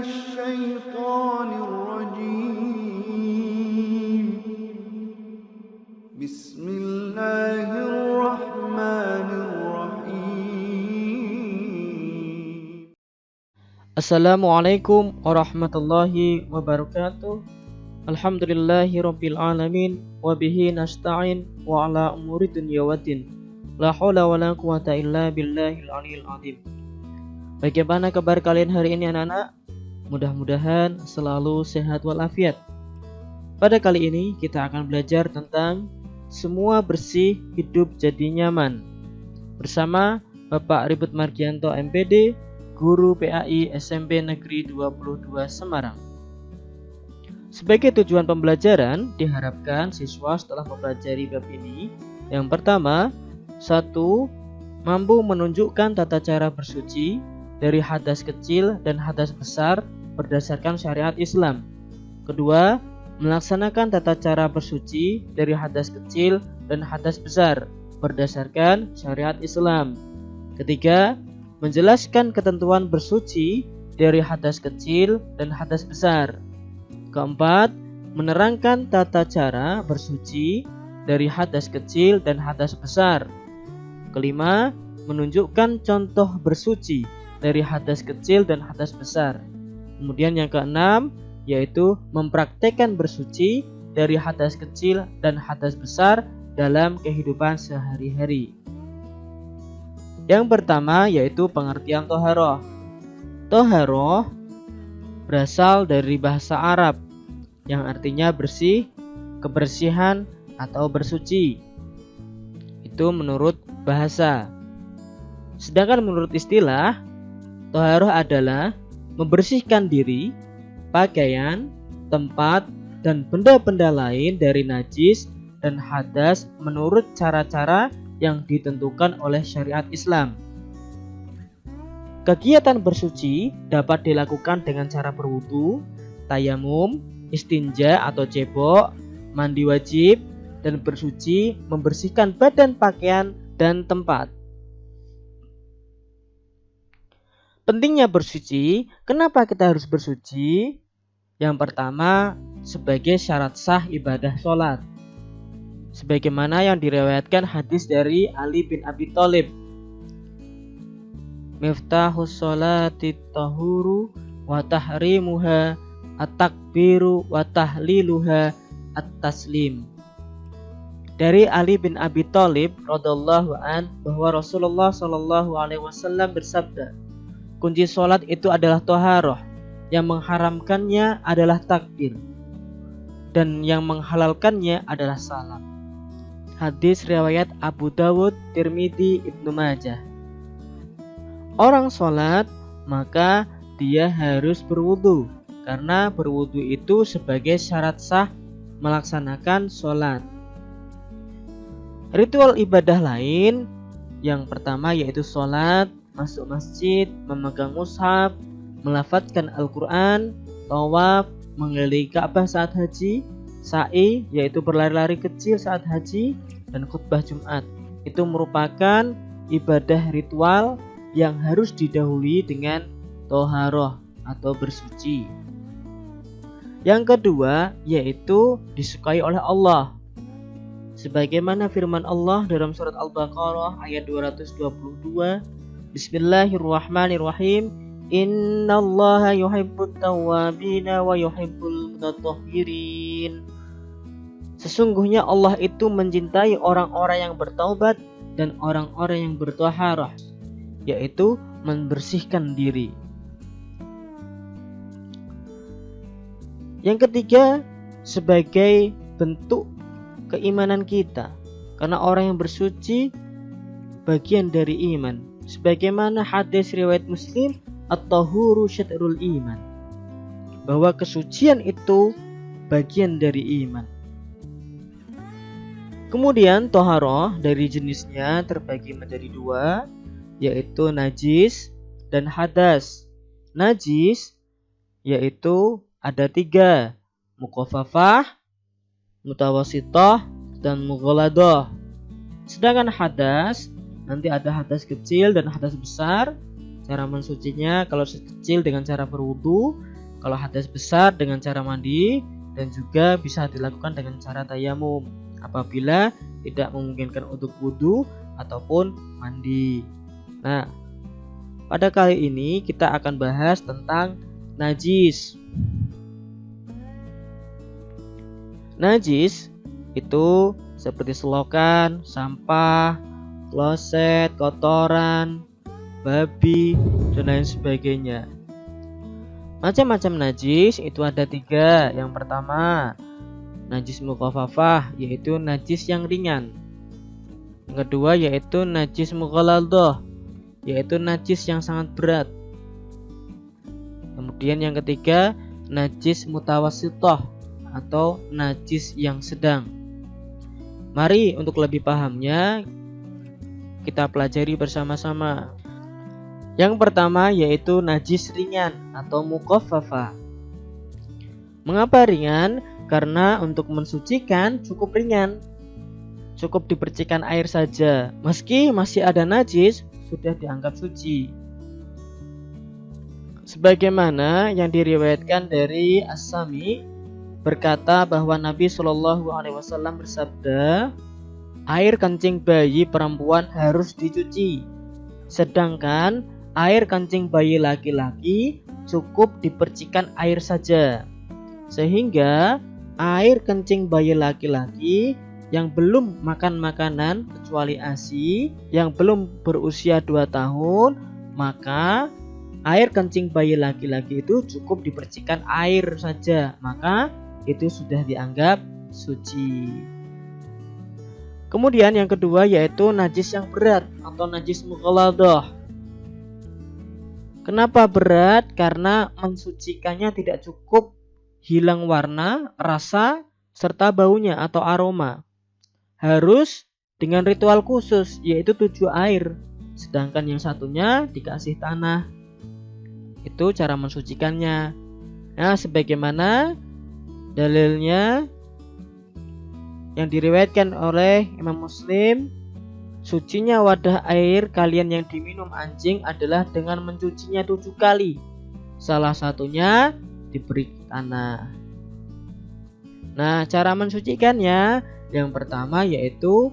الشيطان الرجيم بسم الله الرحمن الرحيم Assalamualaikum warahmatullahi wabarakatuh. Alhamdulillahi rabbil alamin. Wabihi nasta'in wa ala umuri dunya waddin. La hawla wa la quwata illa billahil aliyil azim. Bagaimana kabar kalian hari ini anak-anak? Mudah-mudahan selalu sehat walafiat. Pada kali ini kita akan belajar tentang semua bersih hidup jadi nyaman bersama Bapak Ribut Margianto MPD, Guru PAI SMP Negeri 22 Semarang. Sebagai tujuan pembelajaran, diharapkan siswa setelah mempelajari bab ini, yang pertama, 1. Mampu menunjukkan tata cara bersuci dari hadas kecil dan hadas besar berdasarkan syariat Islam. Kedua, melaksanakan tata cara bersuci dari hadas kecil dan hadas besar berdasarkan syariat Islam. Ketiga, menjelaskan ketentuan bersuci dari hadas kecil dan hadas besar. Keempat, menerangkan tata cara bersuci dari hadas kecil dan hadas besar. Kelima, menunjukkan contoh bersuci dari hadas kecil dan hadas besar. Kemudian yang keenam, yaitu mempraktekkan bersuci dari hadas kecil dan hadas besar dalam kehidupan sehari-hari. Yang pertama yaitu pengertian toharoh. Toharoh berasal dari bahasa Arab yang artinya bersih, kebersihan, atau bersuci. Itu menurut bahasa. Sedangkan menurut istilah, toharoh adalah membersihkan diri, pakaian, tempat, dan benda-benda lain dari najis dan hadas menurut cara-cara yang ditentukan oleh syariat Islam. Kegiatan bersuci dapat dilakukan dengan cara berwudu, tayamum, istinja atau cebok, mandi wajib, dan bersuci membersihkan badan, pakaian, dan tempat. Pentingnya bersuci, kenapa kita harus bersuci? Yang pertama, sebagai syarat sah ibadah sholat. Sebagaimana yang diriwayatkan hadis dari Ali bin Abi Thalib. Miftahus sholati tahuru wa tahrimuha at-takbiru wa tahliluha at-taslim. Dari Ali bin Abi Thalib radhiyallahu an bahwa Rasulullah sallallahu alaihi wasallam bersabda, kunci sholat itu adalah toharoh, yang mengharamkannya adalah takbir, dan yang menghalalkannya adalah salam. Hadis riwayat Abu Dawud, Tirmidzi, Ibnu Majah. Orang sholat maka dia harus berwudu, karena berwudu itu sebagai syarat sah melaksanakan sholat. Ritual ibadah lain yang pertama yaitu sholat, masuk masjid, memegang mushaf, melafadzkan Al-Quran, tawaf, mengelilingi Ka'bah saat haji, sa'i yaitu berlari-lari kecil saat haji, dan khutbah Jumat. Itu merupakan ibadah ritual yang harus didahului dengan toharoh atau bersuci. Yang kedua yaitu disukai oleh Allah. Sebagaimana firman Allah dalam surat Al-Baqarah ayat 222, Bismillahirrahmanirrahim. Innallaha yuhibbut tawwabina wa yuhibbul mutatahhirin. Sesungguhnya Allah itu mencintai orang-orang yang bertaubat dan orang-orang yang bertoharah, yaitu membersihkan diri. Yang ketiga, sebagai bentuk keimanan kita, karena orang yang bersuci bagian dari iman. Sebagaimana hadis riwayat Muslim, at-tahuru syatrul iman, bahwa kesucian itu bagian dari iman. Kemudian toharoh dari jenisnya terbagi menjadi dua, yaitu najis dan hadas. Najis yaitu ada tiga, mukhafafah, mutawasithah, dan mughaladah. Sedangkan hadas, nanti ada hadas kecil dan hadas besar. Cara mensucinya kalau kecil dengan cara berwudu, Kalau hadas besar dengan cara mandi, dan juga bisa dilakukan dengan cara tayamum apabila tidak memungkinkan untuk wudu ataupun mandi. Nah, pada kali ini kita akan bahas tentang najis. Najis itu seperti selokan, sampah, kloset, kotoran, babi, dan lain sebagainya. Macam-macam najis itu ada 3. Yang pertama, najis mukhafafah, yaitu najis yang ringan. Yang kedua yaitu najis mughaladhah, yaitu najis yang sangat berat. Kemudian yang ketiga, najis mutawassithah atau najis yang sedang. Mari untuk lebih pahamnya kita pelajari bersama-sama. Yang pertama yaitu najis ringan atau mukhaffafah. Mengapa ringan? Karena untuk mensucikan cukup ringan. Cukup dipercikan air saja. Meski masih ada najis, sudah dianggap suci. Sebagaimana yang diriwayatkan dari As-Sami berkata bahwa Nabi Shallallahu Alaihi Wasallam bersabda, air kencing bayi perempuan harus dicuci, sedangkan air kencing bayi laki-laki cukup dipercikan air saja. Sehingga air kencing bayi laki-laki yang belum makan makanan kecuali ASI, yang belum berusia 2 tahun, maka air kencing bayi laki-laki itu cukup dipercikan air saja, maka itu sudah dianggap suci. Kemudian yang kedua yaitu najis yang berat atau najis mughaladhah. Kenapa berat? Karena mensucikannya tidak cukup hilang warna, rasa, serta baunya atau aroma. Harus dengan ritual khusus, yaitu 7 air. Sedangkan yang satunya dikasih tanah. Itu cara mensucikannya. Nah, sebagaimana dalilnya yang diriwayatkan oleh Imam Muslim, sucinya wadah air kalian yang diminum anjing adalah dengan mencucinya 7 kali. Salah satunya diberi tanah. Nah, cara mensucikannya yang pertama yaitu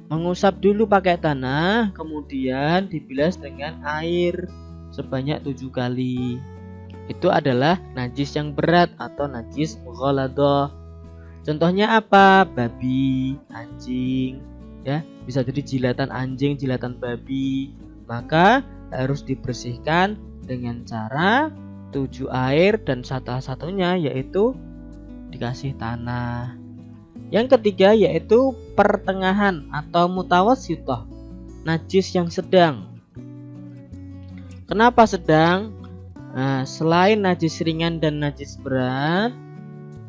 mengusap dulu pakai tanah, kemudian dibilas dengan air sebanyak 7 kali. Itu adalah najis yang berat atau najis mughaladhah. Contohnya apa? Babi, anjing, ya, bisa jadi jilatan anjing, jilatan babi. Maka harus dibersihkan dengan cara 7 air dan satu-satunya yaitu dikasih tanah. Yang ketiga yaitu pertengahan atau mutawassithah, najis yang sedang. Kenapa sedang? Nah, selain najis ringan dan najis berat,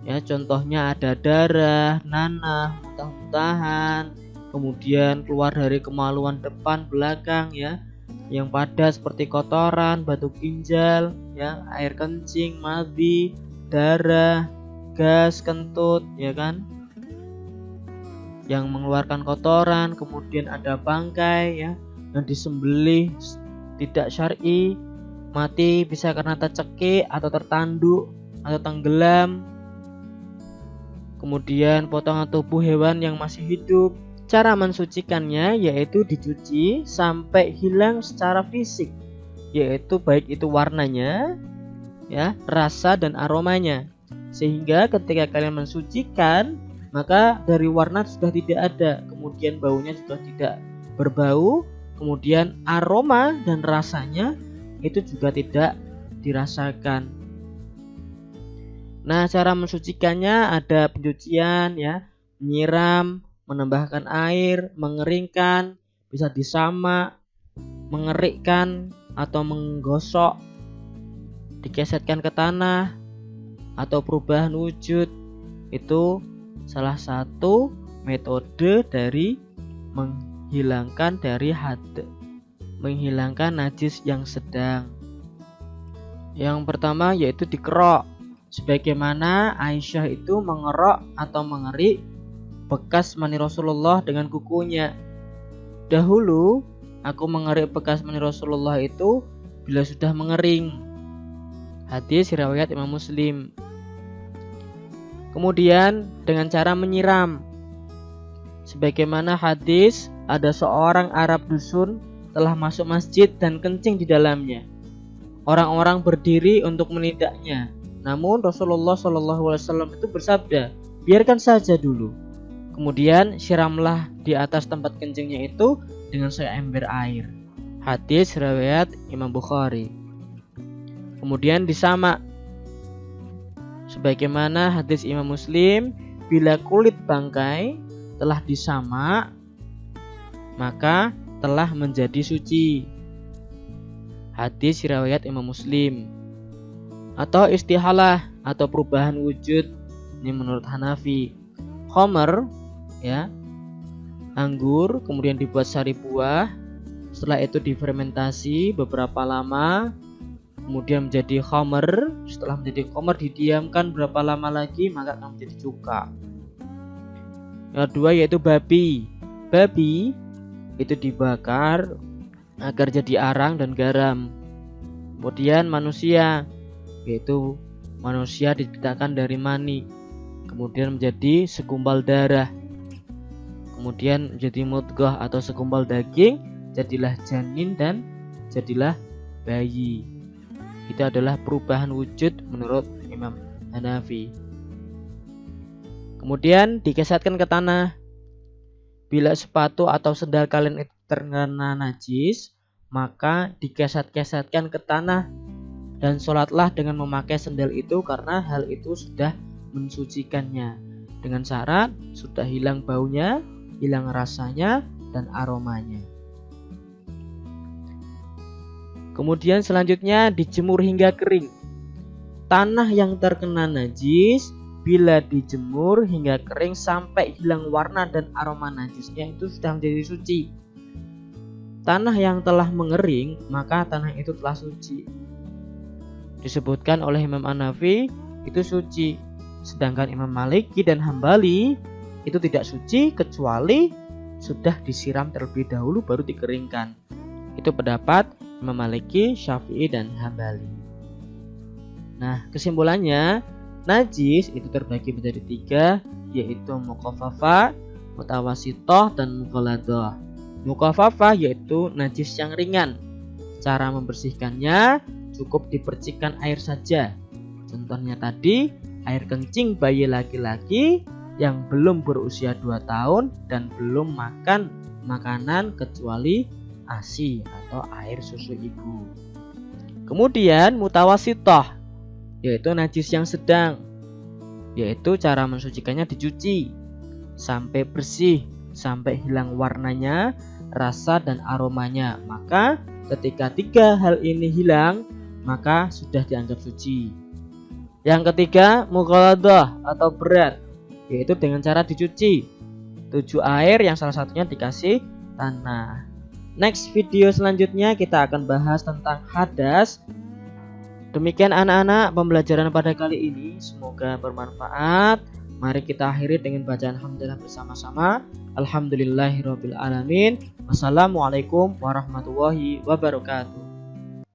ya contohnya ada darah, nanah, muntah-muntahan, kemudian keluar dari kemaluan depan belakang, ya, yang padat seperti kotoran, batu ginjal, ya, air kencing, madhi, darah, gas, kentut, ya kan, yang mengeluarkan kotoran. Kemudian ada bangkai, ya, yang disembelih tidak syar'i, mati bisa karena tercekik atau tertanduk atau tenggelam. Kemudian potongan tubuh hewan yang masih hidup. Cara mensucikannya yaitu dicuci sampai hilang secara fisik, yaitu baik itu warnanya, ya, rasa dan aromanya. Sehingga ketika kalian mensucikan, maka dari warna sudah tidak ada, kemudian baunya sudah tidak berbau, kemudian aroma dan rasanya itu juga tidak dirasakan. Nah, cara mensucikannya ada pencucian, ya, menyiram, menambahkan air, mengeringkan, bisa disamak, mengerikkan atau menggosok, dikesetkan ke tanah atau perubahan wujud. Itu salah satu metode dari menghilangkan najis yang sedang. Yang pertama yaitu dikerok. Sebagaimana Aisyah itu mengerok atau mengerik bekas mani Rasulullah dengan kukunya. Dahulu aku mengerik bekas mani Rasulullah itu bila sudah mengering. Hadis riwayat Imam Muslim. Kemudian dengan cara menyiram. Sebagaimana hadis ada seorang Arab dusun telah masuk masjid dan kencing di dalamnya. Orang-orang berdiri untuk menindaknya. Namun Rasulullah SAW itu bersabda, biarkan saja dulu. Kemudian siramlah di atas tempat kencingnya itu dengan seember air. Hadis riwayat Imam Bukhari. Kemudian disamak. Sebagaimana hadis Imam Muslim, bila kulit bangkai telah disamak, maka telah menjadi suci. Hadis riwayat Imam Muslim. Atau istihalah atau perubahan wujud, ini menurut Hanafi. Khamr, ya, anggur kemudian dibuat sari buah, setelah itu difermentasi beberapa lama, kemudian menjadi khamr. Setelah menjadi khamr didiamkan berapa lama lagi, maka akan menjadi cuka. Yang kedua yaitu babi. Babi itu dibakar agar jadi arang dan garam. Kemudian manusia, yaitu manusia diciptakan dari mani, kemudian menjadi segumpal darah, kemudian menjadi mudghah atau segumpal daging, jadilah janin dan jadilah bayi. Itu adalah perubahan wujud menurut Imam Hanafi. Kemudian dikesetkan ke tanah. Bila sepatu atau sendal kalian itu terkena najis, maka dikeset-kesetkan ke tanah dan sholatlah dengan memakai sendal itu, karena hal itu sudah mensucikannya. Dengan syarat sudah hilang baunya, hilang rasanya dan aromanya. Kemudian selanjutnya dijemur hingga kering. Tanah yang terkena najis bila dijemur hingga kering sampai hilang warna dan aroma najisnya itu sudah menjadi suci. Tanah yang telah mengering, maka tanah itu telah suci. Disebutkan oleh Imam Hanafi itu suci. Sedangkan Imam Maliki dan Hambali itu tidak suci kecuali sudah disiram terlebih dahulu baru dikeringkan. Itu pendapat Imam Maliki, Syafi'i dan Hambali. Nah, kesimpulannya najis itu terbagi menjadi 3, yaitu mukhafafah, mutawasithah dan mughaladhah. Mukhafafah yaitu najis yang ringan. Cara membersihkannya cukup dipercikkan air saja. Contohnya tadi, air kencing bayi laki-laki yang belum berusia 2 tahun dan belum makan makanan kecuali ASI atau air susu ibu. Kemudian mutawasithah yaitu najis yang sedang, yaitu cara mensucikannya dicuci sampai bersih, sampai hilang warnanya, rasa dan aromanya. Maka ketika 3 hal ini hilang, maka sudah dianggap suci. Yang ketiga mughaladhah atau berat, yaitu dengan cara dicuci 7 air yang salah satunya dikasih tanah. Next video selanjutnya kita akan bahas tentang hadas. Demikian anak-anak pembelajaran pada kali ini, semoga bermanfaat. Mari kita akhiri dengan bacaan hamdalah bersama-sama. Alhamdulillahirabbil alamin. Wassalamualaikum warahmatullahi wabarakatuh.